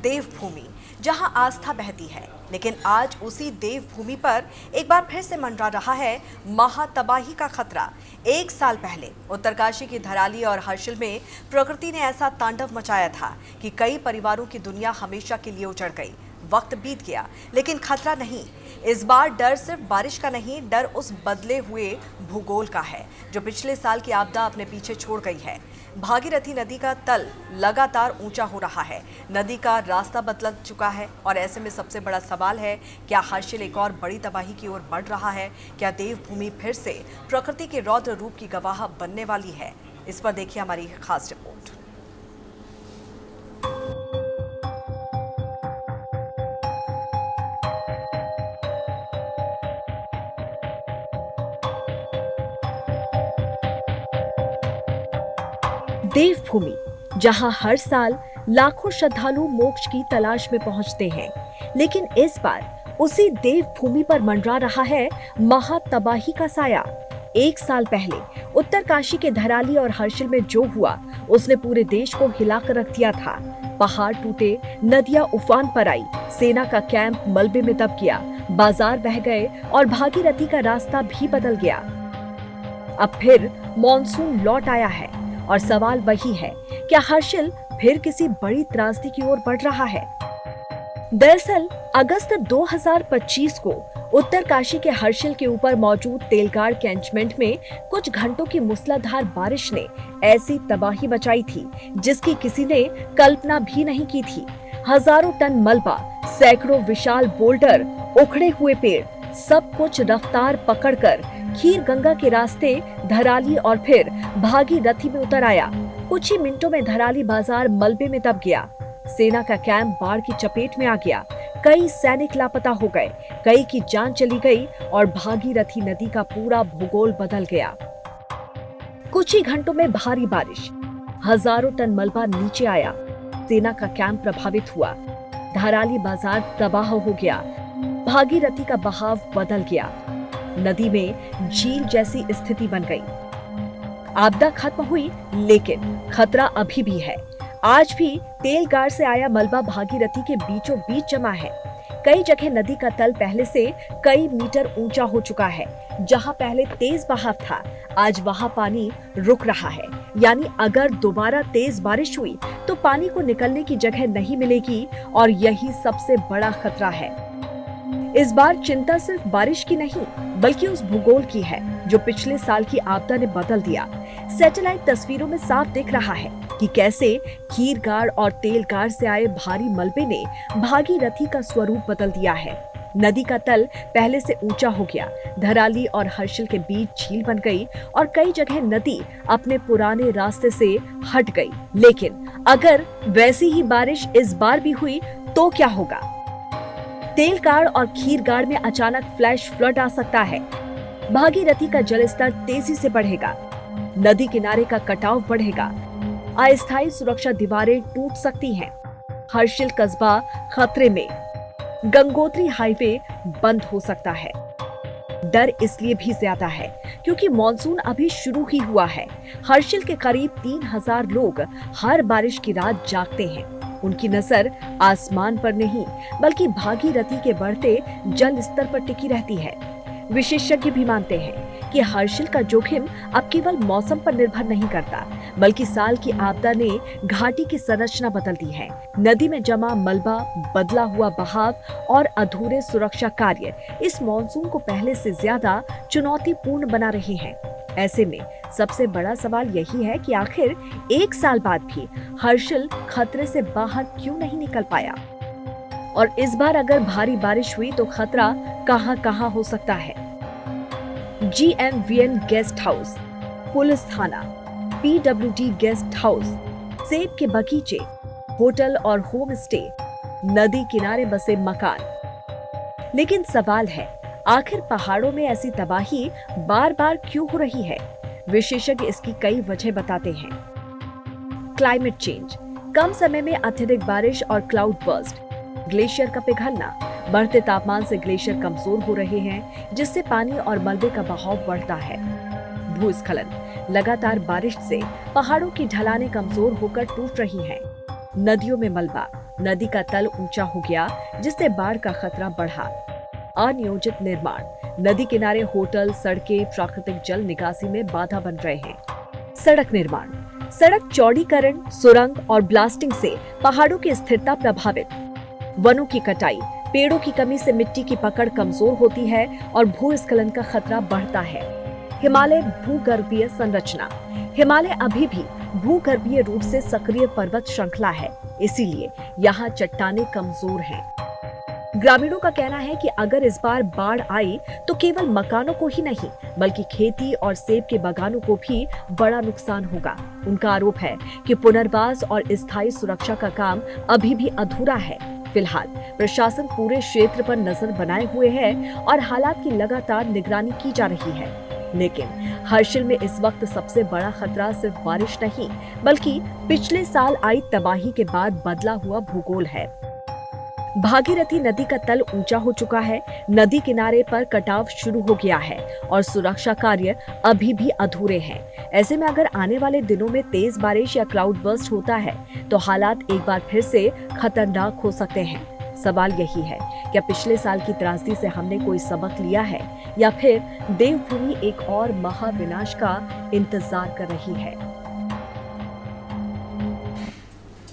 देवभूमि, जहां आस्था बहती है। लेकिन आज उसी देवभूमि पर एक बार फिर से मंडरा रहा है महातबाही का खतरा। 1 साल पहले उत्तरकाशी की धराली और हर्षिल में प्रकृति ने ऐसा तांडव मचाया था कि कई परिवारों की दुनिया हमेशा के लिए उजड़ गई। वक्त बीत गया, लेकिन खतरा नहीं। इस बार डर सिर्फ बारिश का नहीं, डर उस बदले हुए भूगोल का है जो पिछले साल की आपदा अपने पीछे छोड़ गई है। भागीरथी नदी का तल लगातार ऊंचा हो रहा है, नदी का रास्ता बदल चुका है और ऐसे में सबसे बड़ा सवाल है, क्या हर्षिल एक और बड़ी तबाही की ओर बढ़ रहा है? क्या देवभूमि फिर से प्रकृति के रौद्र रूप की गवाह बनने वाली है? इस पर देखिए हमारी खास रिपोर्ट। देवभूमि, जहां हर साल लाखों श्रद्धालु मोक्ष की तलाश में पहुंचते हैं, लेकिन इस बार उसी देवभूमि पर मंडरा रहा है महातबाही का साया। 1 साल पहले उत्तरकाशी के धराली और हर्षिल में जो हुआ, उसने पूरे देश को हिलाकर रख दिया था। पहाड़ टूटे, नदियां उफान पर आई, सेना का कैंप मलबे में दब गया, बाजार बह गए और भागीरथी का रास्ता भी बदल गया। अब फिर मॉनसून लौट आया है और सवाल वही है, क्या हर्षिल फिर किसी बड़ी त्रासदी की ओर बढ़ रहा है? दरअसल अगस्त 2025 को उत्तरकाशी के हर्षिल के ऊपर मौजूद तेलगाड़ कैंचमेंट में कुछ घंटों की मूसलाधार बारिश ने ऐसी तबाही मचाई थी जिसकी किसी ने कल्पना भी नहीं की थी। हजारों टन मलबा, सैकड़ों विशाल बोल्डर, उखड़े हुए पेड़, सब कुछ रफ्तार पकड़कर खीर गंगा के रास्ते धराली और फिर भागीरथी में उतर आया। कुछ ही मिनटों में धराली बाजार मलबे में दब गया, सेना का कैंप बाढ़ की चपेट में आ गया, कई सैनिक लापता हो गए, कई की जान चली गई और भागीरथी नदी का पूरा भूगोल बदल गया। कुछ ही घंटों में भारी बारिश, हजारों टन मलबा नीचे आया, सेना का कैंप प्रभावित हुआ, धराली बाजार तबाह हो गया, भागीरथी का बहाव बदल गया, नदी में झील जैसी स्थिति बन गई। आपदा खत्म हुई, लेकिन खतरा अभी भी है। आज भी तेलगाड़ से आया मलबा भागीरथी के बीचों बीच जमा है। कई जगह नदी का तल पहले से कई मीटर ऊंचा हो चुका है। जहां पहले तेज बहाव था, आज वहां पानी रुक रहा है। यानी अगर दोबारा तेज बारिश हुई तो पानी को निकलने की जगह नहीं मिलेगी और यही सबसे बड़ा खतरा है। इस बार चिंता सिर्फ बारिश की नहीं, बल्कि उस भूगोल की है जो पिछले साल की आपदा ने बदल दिया। सैटेलाइट तस्वीरों में साफ दिख रहा है कि कैसे खीरगाड़ और तेलगाड़ से आए भारी मलबे ने भागीरथी का स्वरूप बदल दिया है। नदी का तल पहले से ऊंचा हो गया, धराली और हर्षिल के बीच झील बन गई और कई जगह नदी अपने पुराने रास्ते से हट गई। लेकिन अगर वैसी ही बारिश इस बार भी हुई तो क्या होगा? तेलगाड़ और खीरगाड़ में अचानक फ्लैश फ्लड आ सकता है। भागीरथी का जलस्तर तेजी से बढ़ेगा, नदी किनारे का कटाव बढ़ेगा, अस्थायी सुरक्षा दीवारें टूट सकती हैं, हर्षिल कस्बा खतरे में, गंगोत्री हाईवे बंद हो सकता है। डर इसलिए भी ज्यादा है क्योंकि मॉनसून अभी शुरू ही हुआ है। हर्षिल के करीब 3000 लोग हर बारिश की रात जागते हैं। उनकी नजर आसमान पर नहीं, बल्कि भागीरथी के बढ़ते जल स्तर पर टिकी रहती है। विशेषज्ञ भी मानते हैं कि हर्षिल का जोखिम अब केवल मौसम पर निर्भर नहीं करता, बल्कि साल की आपदा ने घाटी की संरचना बदल दी है। नदी में जमा मलबा, बदला हुआ बहाव और अधूरे सुरक्षा कार्य इस मॉनसून को पहले से ज्यादा चुनौतीपूर्ण बना रहे हैं। ऐसे में सबसे बड़ा सवाल यही है कि आखिर 1 साल बाद भी हर्षिल खतरे से बाहर क्यों नहीं निकल पाया? और इस बार अगर भारी बारिश हुई तो खतरा कहां-कहां हो सकता है? GMVN गेस्ट हाउस, पुलिस थाना, PWD गेस्ट हाउस, सेब के बगीचे, होटल और होम स्टे, नदी किनारे बसे मकान। लेकिन सवाल है, आखिर पहाड़ों में ऐसी तबाही बार बार क्यों हो रही है? विशेषज्ञ इसकी कई वजह बताते हैं। क्लाइमेट चेंज, कम समय में अत्यधिक बारिश और क्लाउड बर्स्ट, ग्लेशियर का पिघलना, बढ़ते तापमान से ग्लेशियर कमजोर हो रहे हैं, जिससे पानी और मलबे का बहाव बढ़ता है। भूस्खलन, लगातार बारिश से पहाड़ों की ढलानें कमजोर होकर टूट रही हैं। नदियों में मलबा, नदी का तल ऊंचा हो गया, जिससे बाढ़ का खतरा बढ़ा। अनियोजित निर्माण, नदी किनारे होटल, सड़कें प्राकृतिक जल निकासी में बाधा बन रहे हैं। सड़क निर्माण, सड़क चौड़ीकरण, सुरंग और ब्लास्टिंग से पहाड़ों की स्थिरता प्रभावित। वनों की कटाई, पेड़ों की कमी से मिट्टी की पकड़ कमजोर होती है और भूस्खलन का खतरा बढ़ता है। हिमालय भूगर्भीय संरचना, हिमालय अभी भी भूगर्भीय रूप से सक्रिय पर्वत श्रृंखला है, इसीलिए यहाँ चट्टानें कमजोर हैं। ग्रामीणों का कहना है कि अगर इस बार बाढ़ आई तो केवल मकानों को ही नहीं बल्कि खेती और सेब के बागानों को भी बड़ा नुकसान होगा। उनका आरोप है कि पुनर्वास और स्थायी सुरक्षा का काम अभी भी अधूरा है। फिलहाल प्रशासन पूरे क्षेत्र पर नजर बनाए हुए है और हालात की लगातार निगरानी की जा रही है। लेकिन हर्षिल में इस वक्त सबसे बड़ा खतरा सिर्फ बारिश नहीं बल्कि पिछले साल आई तबाही के बाद बदला हुआ भूगोल है। भागीरथी नदी का तल ऊंचा हो चुका है, नदी किनारे पर कटाव शुरू हो गया है और सुरक्षा कार्य अभी भी अधूरे हैं। ऐसे में अगर आने वाले दिनों में तेज बारिश या क्लाउड बर्स्ट होता है तो हालात एक बार फिर से खतरनाक हो सकते हैं। सवाल यही है, क्या पिछले साल की त्रासदी से हमने कोई सबक लिया है या फिर देवभूमि एक और महाविनाश का इंतजार कर रही है?